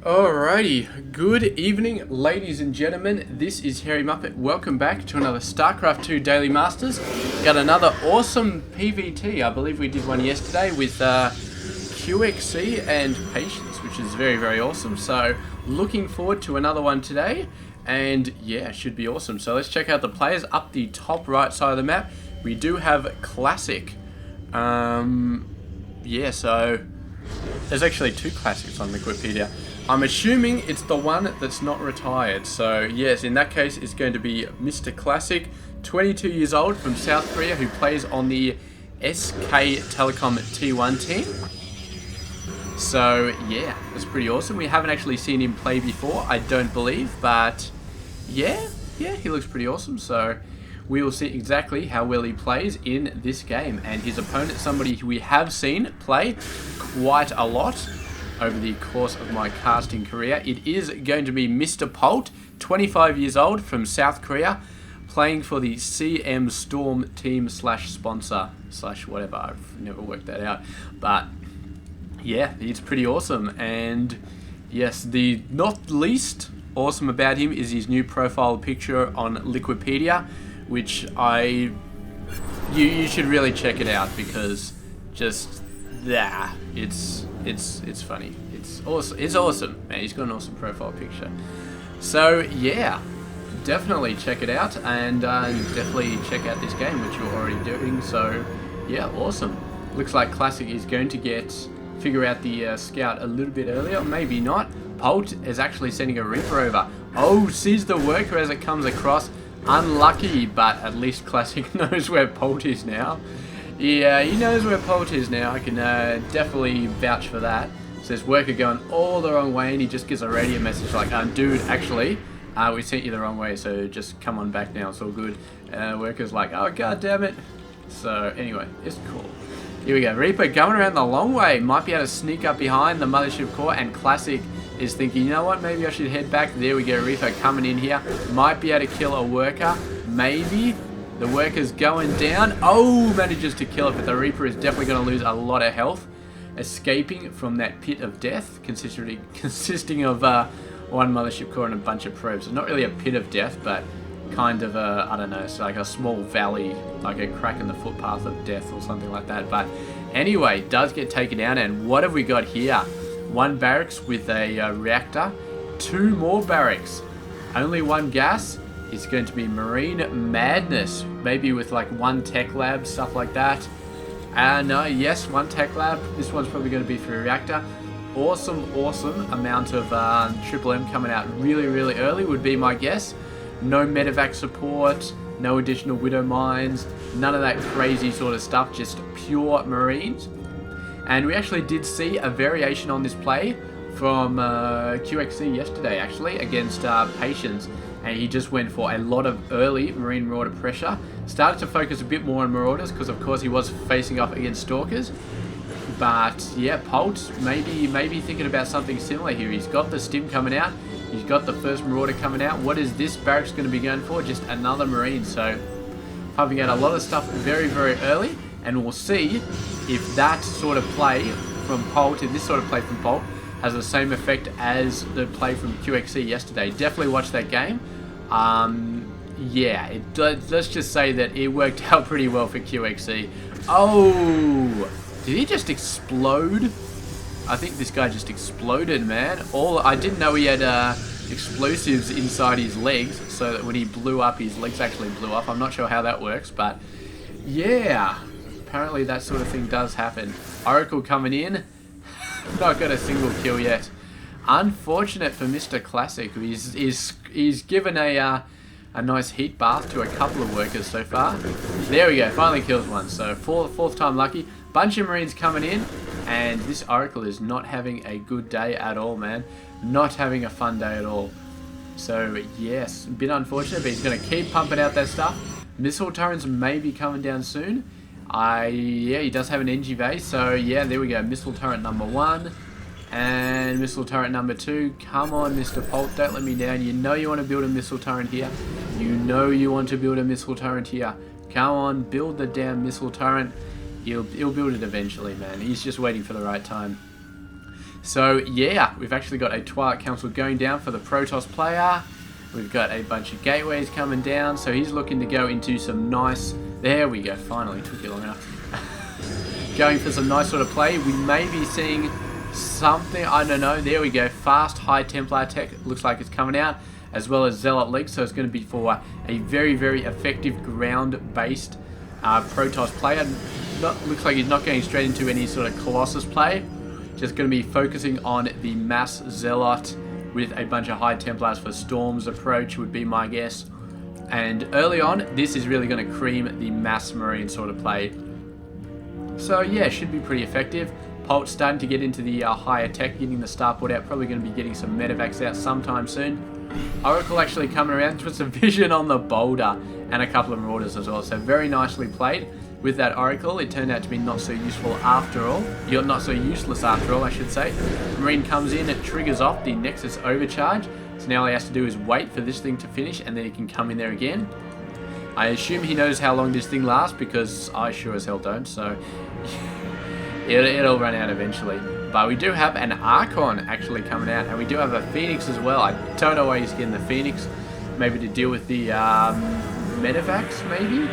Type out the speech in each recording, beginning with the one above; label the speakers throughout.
Speaker 1: Alrighty, good evening ladies and gentlemen, this is Harry Muppet. Welcome back to another Starcraft 2 Daily Masters. Got another awesome PvT, I believe we did one yesterday with QXC and Patience, which is very awesome. So looking forward to another one today, and yeah, should be awesome. So let's check out the players. Up the top right side of the map, we do have Classic. Yeah, so there's actually two Classics on Wikipedia. I'm assuming it's the one that's not retired. So yes, in that case, it's going to be Mr. Classic, 22 years old, from South Korea, who plays on the SK Telecom T1 team. So yeah, that's pretty awesome. We haven't actually seen him play before, I don't believe, but yeah, he looks pretty awesome. So we will see exactly how well he plays in this game. And his opponent, somebody who we have seen play quite a lot over the course of my casting career. It is going to be Mr. Polt, 25 years old, from South Korea, playing for the CM Storm team slash sponsor slash whatever. I've never worked that out, but yeah, it's pretty awesome. And yes, the not least awesome about him is his new profile picture on Wikipedia, which you should really check it out, because just it's funny. It's awesome. It's awesome, man. He's got an awesome profile picture. So yeah, definitely check it out, and definitely check out this game, which you're already doing. So yeah, awesome. Looks like Classic is going to figure out the scout a little bit earlier. Maybe not. Polt is actually sending a Reaper over. Oh, sees the worker as it comes across. Unlucky, but at least Classic knows where Polt is now. Yeah, he knows where Polt is now. I can definitely vouch for that. So this worker going all the wrong way, and he just gives a radio message like, dude, actually, we sent you the wrong way, so just come on back now, it's all good. Worker's like, oh, god damn it. So anyway, it's cool. Here we go. Reaper going around the long way. Might be able to sneak up behind the Mothership core, and Classic is thinking, you know what, maybe I should head back. There we go, Reaper coming in here. Might be able to kill a worker, maybe. The worker's going down. Oh, manages to kill it, but the Reaper is definitely going to lose a lot of health, escaping from that pit of death, consisting of one Mothership core and a bunch of probes. It's not really a pit of death, but kind of a, I don't know, it's like a small valley, like a crack in the footpath of death or something like that. But anyway, does get taken down. And what have we got here? One barracks with a reactor, two more barracks, only one gas. It's going to be Marine Madness, maybe with like one tech lab, stuff like that. No, yes, one tech lab. This one's probably going to be for a reactor. Awesome amount of Triple M coming out really early would be my guess. No medevac support, no additional Widow mines, none of that crazy sort of stuff, just pure Marines. And we actually did see a variation on this play from QXC yesterday, actually, against Patience. And he just went for a lot of early Marine Marauder pressure. Started to focus a bit more on Marauders, because of course he was facing off against Stalkers. But yeah, Polt maybe thinking about something similar here. He's got the stim coming out. He's got the first Marauder coming out. What is this barracks going to be going for? Just another Marine. So pumping out a lot of stuff very early. And we'll see if that sort of play from Polt, and this sort of play from Polt, has the same effect as the play from QXC yesterday. Definitely watch that game. Yeah, let's just say that it worked out pretty well for QXC. Oh, did he just explode? I think this guy just exploded, man. I didn't know he had explosives inside his legs, so that when he blew up, his legs actually blew up. I'm not sure how that works, but yeah, apparently that sort of thing does happen. Oracle coming in. Not got a single kill yet. Unfortunate for Mr. Classic, who he's given a nice heat bath to a couple of workers so far. There we go, finally kills one. So fourth time lucky. Bunch of Marines coming in, and this Oracle is not having a good day at all, man. Not having a fun day at all. So yes, a bit unfortunate, but he's going to keep pumping out that stuff. Missile turrets may be coming down soon. Yeah, he does have an NG base, so yeah, there we go. Missile turret number 1 and missile turret number 2. Come on, Mr. Polt, don't let me down. You know you want to build a missile turret here. You know you want to build a missile turret here. Come on, build the damn missile turret. He'll build it eventually, man. He's just waiting for the right time. So yeah, we've actually got a Twilight Council going down for the Protoss player. We've got a bunch of gateways coming down, so he's looking to go into some nice... There we go, finally, took you long enough. Going for some nice sort of play. We may be seeing something, I don't know, there we go, fast high Templar tech, looks like it's coming out, as well as Zealot League, so it's going to be for a very, very effective ground-based Protoss player. Looks like he's not going straight into any sort of Colossus play, just going to be focusing on the mass Zealot with a bunch of high Templars for Storm's approach would be my guess. And early on, this is really going to cream the mass Marine sort of play. So yeah, should be pretty effective. Polt starting to get into the higher tech, getting the starport out, probably going to be getting some medevacs out sometime soon. Oracle actually coming around to some vision on the boulder and a couple of marauders as well, so very nicely played. With that Oracle, it turned out to be not so useful after all. You're not so useless after all, I should say. Marine comes in, it triggers off the Nexus overcharge. So now all he has to do is wait for this thing to finish and then he can come in there again. I assume he knows how long this thing lasts because I sure as hell don't, so it'll run out eventually. But we do have an Archon actually coming out, and we do have a Phoenix as well. I don't know why he's getting the Phoenix. Maybe to deal with the medevacs, maybe?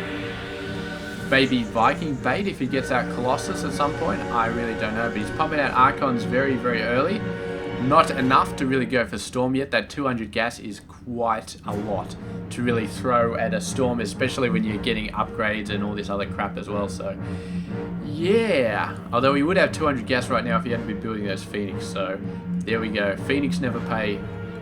Speaker 1: Maybe Viking bait if he gets out Colossus at some point. I really don't know, but he's pumping out Archons very, very early. Not enough to really go for Storm yet. That 200 gas is quite a lot to really throw at a Storm, especially when you're getting upgrades and all this other crap as well. So, yeah. Although we would have 200 gas right now if he hadn't been building those Phoenix. So, there we go. Phoenix never pay,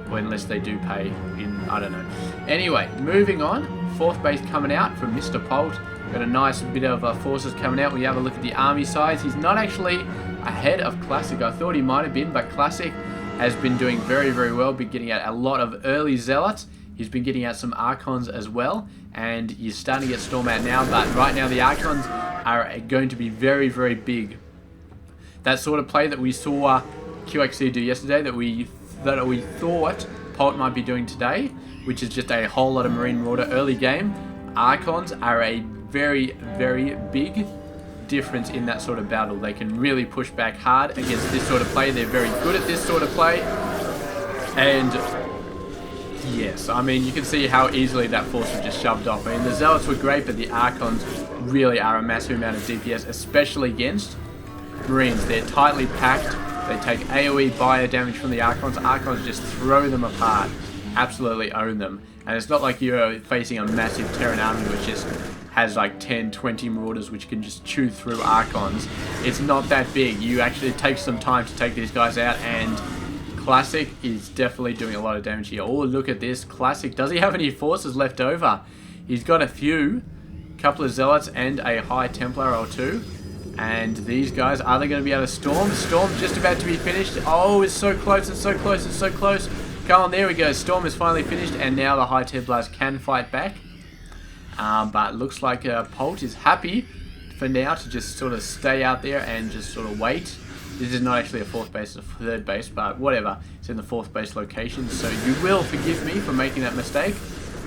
Speaker 1: or unless they do pay in, I don't know. Anyway, moving on. 4th base coming out from Mr. Polt. Got a nice bit of forces coming out. We have a look at the army size. He's not actually ahead of Classic. I thought he might have been, but Classic has been doing very, very well. Been getting out a lot of early Zealots. He's been getting out some Archons as well. And you're starting to get Storm out now. But right now the Archons are going to be very, very big. That sort of play that we saw QXC do yesterday, that we thought Polt might be doing today, which is just a whole lot of Marine Marauder early game. Archons are a very, very big difference in that sort of battle. They can really push back hard against this sort of play. They're very good at this sort of play. And yes, I mean, you can see how easily that force was just shoved off. I mean, the Zealots were great, but the Archons really are a massive amount of DPS, especially against Marines. They're tightly packed. They take AoE bio damage from the Archons. Archons just throw them apart. Absolutely own them. And it's not like you're facing a massive Terran army which just has like 10, 20 Marauders which can just chew through Archons. It's not that big. You actually take some time to take these guys out, and Classic is definitely doing a lot of damage here. Oh, look at this. Classic. Does he have any forces left over? He's got a few. Couple of Zealots and a High Templar or two. And these guys, are they going to be able to Storm? Storm's just about to be finished. Oh, it's so close, it's so close, it's so close. Come on, there we go. Storm is finally finished, and now the High Templars can fight back. But looks like Polt is happy for now to just sort of stay out there and just sort of wait. This is not actually a 4th base, it's a 3rd base, but whatever. It's in the 4th base location, so you will forgive me for making that mistake.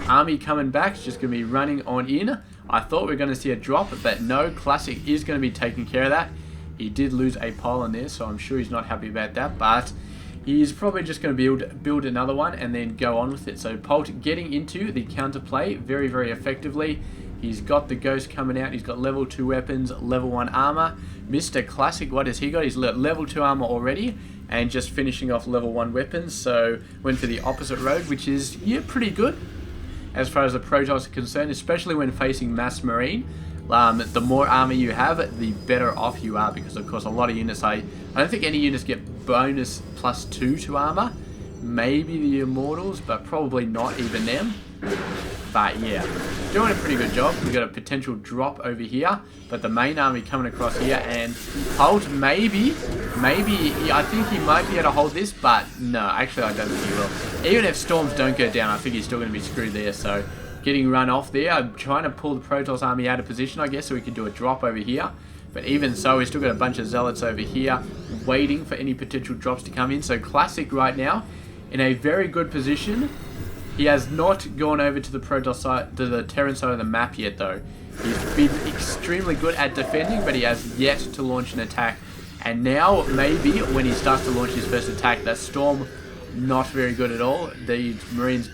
Speaker 1: Army coming back, it's just going to be running on in. I thought we were going to see a drop, but no, Classic is going to be taking care of that. He did lose a pile on there, so I'm sure he's not happy about that, but he's probably just going to build another one and then go on with it. So Polt getting into the counterplay very, very effectively. He's got the Ghost coming out. He's got level 2 weapons, level 1 armor. Mr. Classic, what has he got? He's level 2 armor already and just finishing off level 1 weapons. So went for the opposite road, which is, yeah, pretty good as far as the Protoss are concerned, especially when facing mass Marine. The more armor you have, the better off you are, because of course a lot of units, I don't think any units get bonus +2 to armor. Maybe the Immortals, but probably not even them. But yeah, doing a pretty good job. We got a potential drop over here, but the main army coming across here, and Polt maybe, I think he might be able to hold this, but no, actually I don't think he will. Even if Storms don't go down, I think he's still going to be screwed there, so getting run off there. I'm trying to pull the Protoss army out of position, I guess, so we can do a drop over here. But even so, we've still got a bunch of Zealots over here waiting for any potential drops to come in. So Classic right now in a very good position. He has not gone over to the Protoss side, to the Terran side of the map yet though. He's been extremely good at defending, but he has yet to launch an attack. And now, maybe, when he starts to launch his first attack, that Storm, not very good at all. The Marines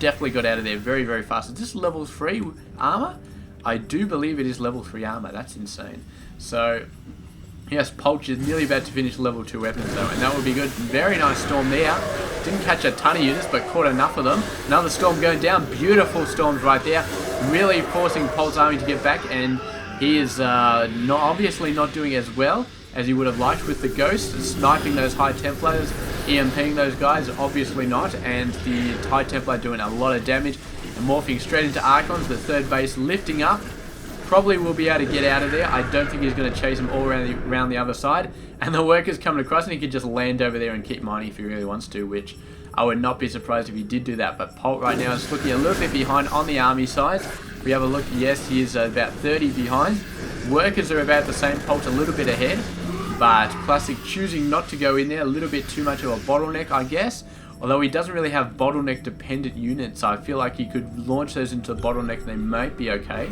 Speaker 1: definitely got out of there very, very fast. Is this level 3 armor? I do believe it is level 3 armor. That's insane. So, yes, Polt is nearly about to finish level 2 weapons though, and that would be good. Very nice Storm there. Didn't catch a ton of units, but caught enough of them. Another Storm going down. Beautiful Storms right there. Really forcing Polt's army to get back, and he is obviously not doing as well as he would have liked with the Ghost. Sniping those High Templars, EMPing those guys, obviously not. And the High Templar doing a lot of damage and morphing straight into Archons. The third base lifting up. Probably will be able to get out of there. I don't think he's going to chase them all around the other side. And the workers coming across, and he could just land over there and keep mining if he really wants to, which I would not be surprised if he did do that. But Polt right now is looking a little bit behind on the army side. If we have a look, yes, he is about 30 behind. Workers are about the same. Polt a little bit ahead. But Classic choosing not to go in there. A little bit too much of a bottleneck, I guess. Although he doesn't really have bottleneck dependent units. I feel like he could launch those into the bottleneck and they might be okay.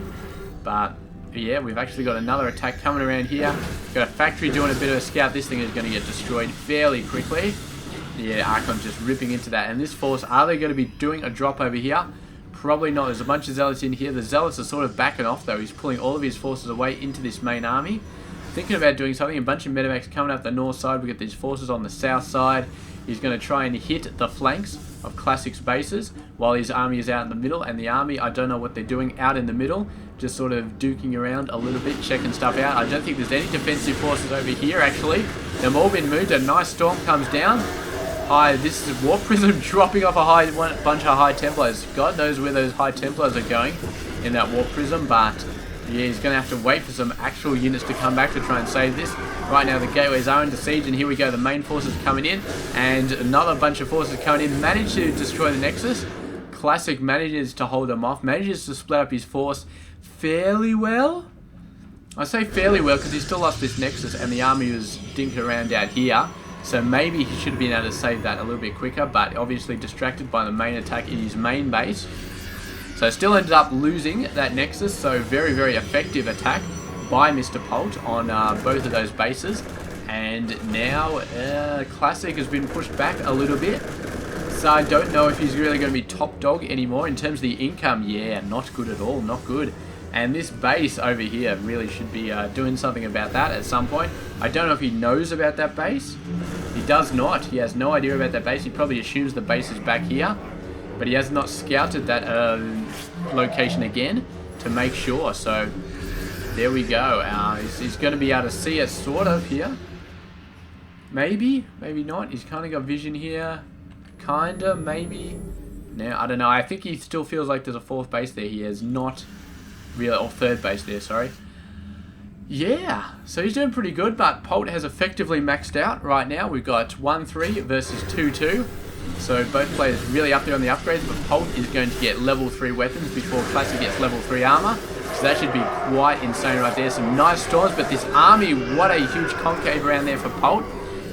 Speaker 1: But yeah, we've actually got another attack coming around here. Got a factory doing a bit of a scout. This thing is going to get destroyed fairly quickly. Yeah, Archon's just ripping into that. And this force, are they going to be doing a drop over here? Probably not. There's a bunch of Zealots in here. The Zealots are sort of backing off though. He's pulling all of his forces away into this main army. Thinking about doing something. A bunch of medevacs coming up the north side. We got these forces on the south side. He's going to try and hit the flanks of Classic's bases while his army is out in the middle. And the army, I don't know what they're doing out in the middle. Just sort of duking around a little bit, checking stuff out. I don't think there's any defensive forces over here, actually. They've all been moved. A nice Storm comes down. This is Warp Prism dropping off a bunch of High Templars. God knows where those High Templars are going in that Warp Prism, but yeah, he's going to have to wait for some actual units to come back to try and save this. Right now, the gateways are under siege, and here we go. The main forces coming in, and another bunch of forces coming in. Managed to destroy the Nexus. Classic manages to hold them off. Manages to split up his force fairly well. I say fairly well because he still lost this Nexus, and the army was dinking around out here. So maybe he should have been able to save that a little bit quicker, but obviously distracted by the main attack in his main base. So still ended up losing that Nexus, so very, very effective attack by Mr. Polt on both of those bases. And now Classic has been pushed back a little bit. So I don't know if he's really going to be top dog anymore. In terms of the income, yeah, not good at all, not good. And this base over here really should be doing something about that at some point. I don't know if he knows about that base. He does not. He has no idea about that base. He probably assumes the base is back here. But he has not scouted that location again to make sure. So there we go. He's going to be able to see it sort of here. Maybe, maybe not. He's kind of got vision here. Kinda, maybe. No, I don't know. I think he still feels like there's a fourth base there. He has not really, or third base there, sorry. Yeah, so he's doing pretty good, but Polt has effectively maxed out right now. We've got 1-3 versus 2-2. So both players really up there on the upgrades, but Polt is going to get level 3 weapons before Classic gets level 3 armor. So that should be quite insane right there. Some nice storms, but this army, what a huge concave around there for Polt.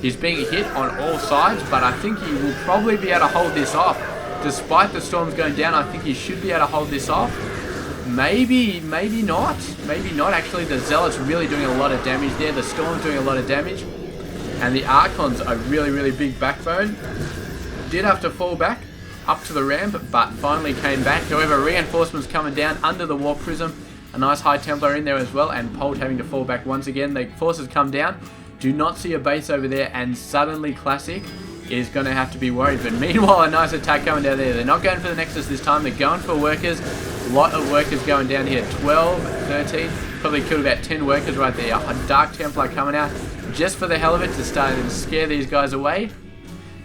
Speaker 1: He's being hit on all sides, but I think he will probably be able to hold this off. Despite the storms going down, I think he should be able to hold this off. Maybe, maybe not. Maybe not. Actually, the Zealot's really doing a lot of damage there. The Storm's doing a lot of damage. And the Archon's a really, really big backbone. Did have to fall back up to the ramp, but finally came back. However, reinforcements coming down under the Warp Prism. A nice High Templar in there as well, and Polt having to fall back once again. The forces come down. Do not see a base over there, and suddenly Classic is going to have to be worried. But meanwhile, a nice attack coming down there. They're not going for the Nexus this time. They're going for workers. A lot of workers going down here. 12, 13. Probably killed about 10 workers right there. A Dark Templar coming out just for the hell of it to start and scare these guys away.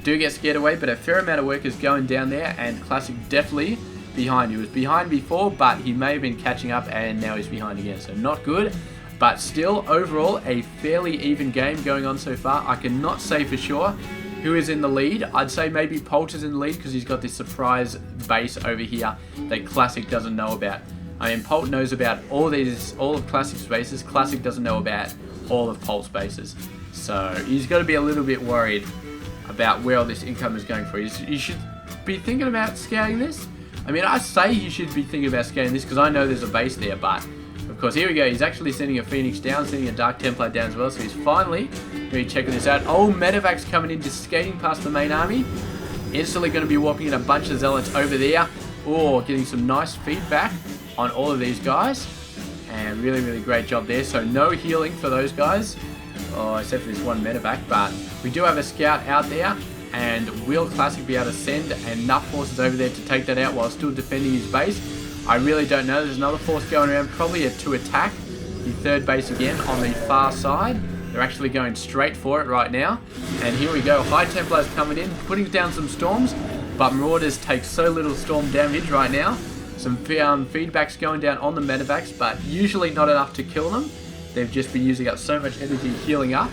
Speaker 1: Do get scared away, but a fair amount of workers going down there, and Classic definitely behind. He was behind before, but he may have been catching up, and now he's behind again. So not good. But still, overall, a fairly even game going on so far. I cannot say for sure who is in the lead. I'd say maybe Polt is in the lead because he's got this surprise base over here that Classic doesn't know about. I mean, Polt knows about all of Classic's bases. Classic doesn't know about all of Polt's bases. So he's got to be a little bit worried about where all this income is going for. You should be thinking about scouting this. I mean, I say you should be thinking about scouting this because I know there's a base there, but of course, here we go. He's actually sending a Phoenix down, sending a Dark Templar down as well. So he's finally Gonna be checking this out. Oh, medevac's coming in, just skating past the main army. Instantly going to be warping in a bunch of zealots over there. Oh, getting some nice feedback on all of these guys. And really, really great job there. So no healing for those guys. Oh, except for this one medevac. But we do have a scout out there. And will Classic be able to send enough forces over there to take that out while still defending his base? I really don't know. There's another force going around, probably to attack the third base again on the far side. They're actually going straight for it right now. And here we go. High Templars coming in, putting down some storms. But Marauders take so little storm damage right now. Some feedbacks going down on the medevacs, but usually not enough to kill them. They've just been using up so much energy healing up,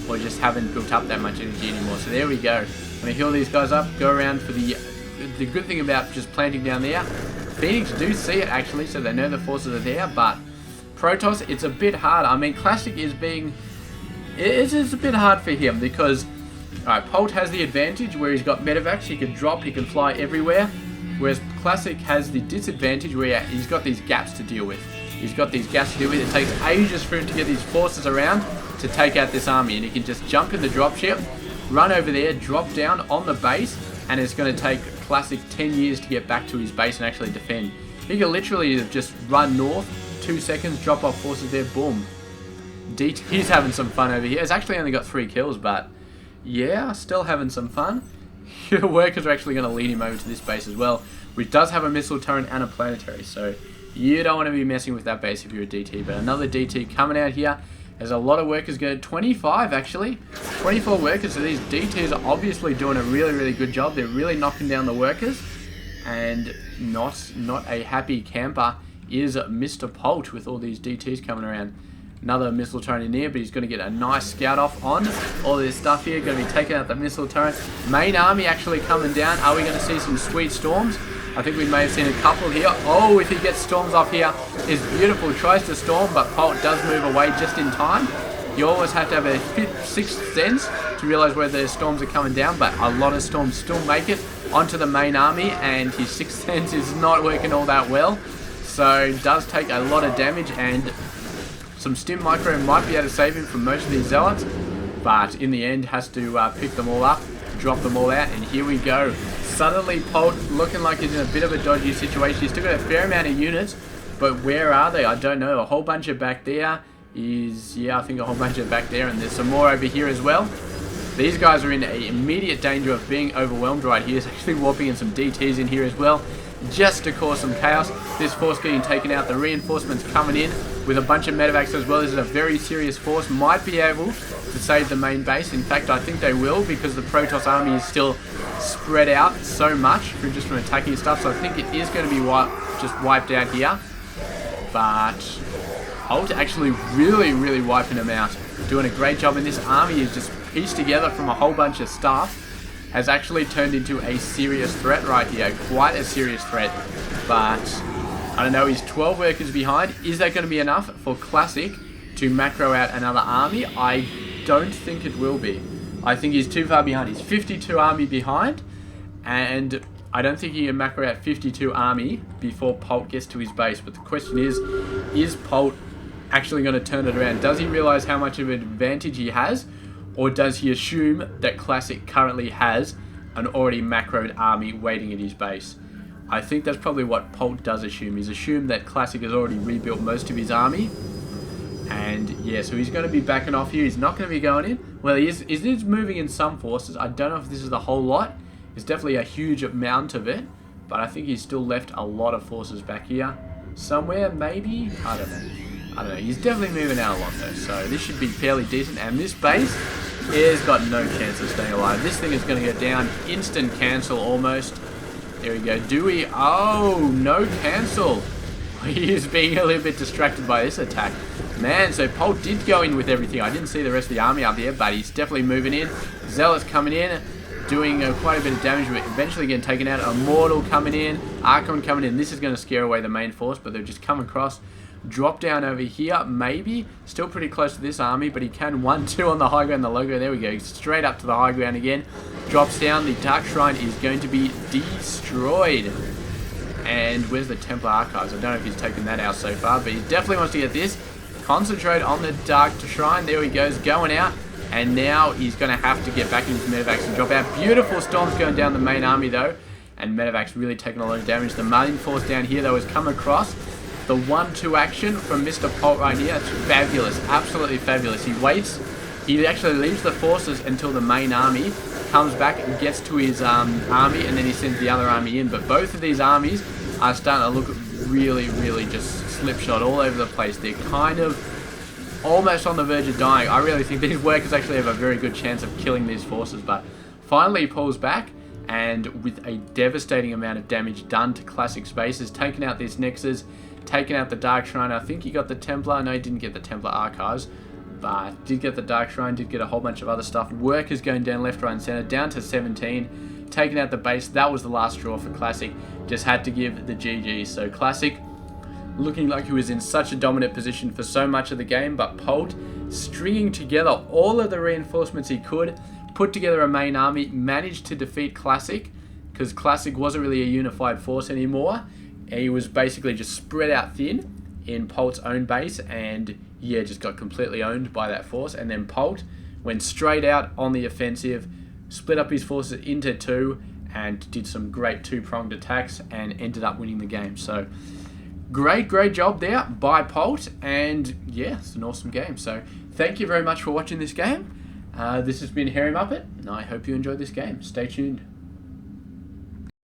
Speaker 1: or just haven't built up that much energy anymore. So there we go. I'm going to heal these guys up, go around for the good thing about just planting down there. Phoenix do see it actually, so they know the forces are there, but Protoss, it's a bit hard. I mean, Classic is being... It's a bit hard for him because... Alright, Polt has the advantage where he's got medevacs, he can drop, he can fly everywhere. Whereas Classic has the disadvantage where he's got these gaps to deal with. He's got these gaps to deal with. It takes ages for him to get these forces around to take out this army. And he can just jump in the dropship, run over there, drop down on the base, and it's going to take Classic 10 years to get back to his base and actually defend. He can literally just run north, 2 seconds, drop off forces there, boom. He's having some fun over here. He's actually only got 3 kills, but yeah, still having some fun. Your workers are actually going to lead him over to this base as well, which does have a missile turret and a planetary, so you don't want to be messing with that base if you're a DT. But another DT coming out here. There's a lot of workers going, 25 actually, 24 workers, so these DTs are obviously doing a really, really good job. They're really knocking down the workers, and not a happy camper is Mr. Polt with all these DTs coming around. Another missile turret in here, but he's going to get a nice scout off on all this stuff here. Going to be taking out the missile turret. Main army actually coming down. Are we going to see some sweet storms? I think we may have seen a couple here. Oh, if he gets storms off here, it's beautiful. Tries to storm, but Polt does move away just in time. You always have to have a sixth sense to realize where the storms are coming down, but a lot of storms still make it onto the main army, and his sixth sense is not working all that well. So does take a lot of damage, and some stim micro might be able to save him from most of these zealots, but in the end has to pick them all up, drop them all out, and here we go. Suddenly Polt looking like he's in a bit of a dodgy situation. He's still got a fair amount of units, but where are they? I don't know. A whole bunch of back there is, yeah, I think a whole bunch of back there, and there's some more over here as well. These guys are in immediate danger of being overwhelmed right here. He's actually warping in some DTs in here as well, just to cause some chaos. This force getting taken out, the reinforcements coming in with a bunch of medevacs as well. This is a very serious force, might be able to save the main base. In fact, I think they will, because the Protoss army is still spread out so much just from attacking stuff, so I think it is going to be just wiped out here. But Polt actually really wiping them out, doing a great job, and this army is just pieced together from a whole bunch of stuff. Has actually turned into a serious threat right here, quite a serious threat. But I don't know, he's 12 workers behind. Is that going to be enough for Classic to macro out another army? I don't think it will be. I think he's too far behind. He's 52 army behind, and I don't think he can macro out 52 army before Polt gets to his base. But the question is Polt actually going to turn it around? Does he realize how much of an advantage he has? Or does he assume that Classic currently has an already macroed army waiting at his base? I think that's probably what Polt does assume. He's assumed that Classic has already rebuilt most of his army. And yeah, so he's going to be backing off here. He's not going to be going in. Well, he is moving in some forces. I don't know if this is the whole lot. It's definitely a huge amount of it. But I think he's still left a lot of forces back here. Somewhere, maybe? I don't know. He's definitely moving out a lot though. So this should be fairly decent. And this base has got no chance of staying alive. This thing is going to go down. Instant cancel almost. There we go. Do we? Oh, no cancel. He is being a little bit distracted by this attack. Man, so Polt did go in with everything. I didn't see the rest of the army up there, but he's definitely moving in. Zealots coming in, doing quite a bit of damage, but eventually getting taken out. Immortal coming in, Archon coming in. This is going to scare away the main force, but they've just come across. Drop down over here, maybe. Still pretty close to this army, but he can 1-2 on the high ground, the logo. There we go. Straight up to the high ground again. Drops down. The Dark Shrine is going to be destroyed. And where's the Templar Archives? I don't know if he's taken that out so far, but he definitely wants to get this. Concentrate on the Dark Shrine. There he goes, going out. And now he's going to have to get back into medevacs and drop out. Beautiful storms going down the main army though. And medevacs really taking a lot of damage. The main force down here though has come across. The 1-2 action from Mr. Polt right here. It's fabulous. Absolutely fabulous. He waits. He actually leaves the forces until the main army comes back and gets to his army, and then he sends the other army in. But both of these armies are starting to look really, really just slipshod all over the place. They're kind of almost on the verge of dying. I really think these workers actually have a very good chance of killing these forces, but finally he pulls back, and with a devastating amount of damage done to classic spaces, taking out these Nexus, taking out the Dark Shrine. I think he got the Templar. No, he didn't get the Templar Archives, but did get the Dark Shrine, did get a whole bunch of other stuff. Workers going down left, right, and center, down to 17, taking out the base. That was the last straw for Classic. Just had to give the GG. So Classic looking like he was in such a dominant position for so much of the game, but Polt stringing together all of the reinforcements he could, put together a main army, managed to defeat Classic, because Classic wasn't really a unified force anymore. He was basically just spread out thin in Polt's own base, and yeah, just got completely owned by that force. And then Polt went straight out on the offensive, split up his forces into two, and did some great two-pronged attacks and ended up winning the game. So great job there by Polt, and yeah, it's an awesome game. So thank you very much for watching this game. This has been Hairy Muppet, and I hope you enjoyed this game. Stay tuned.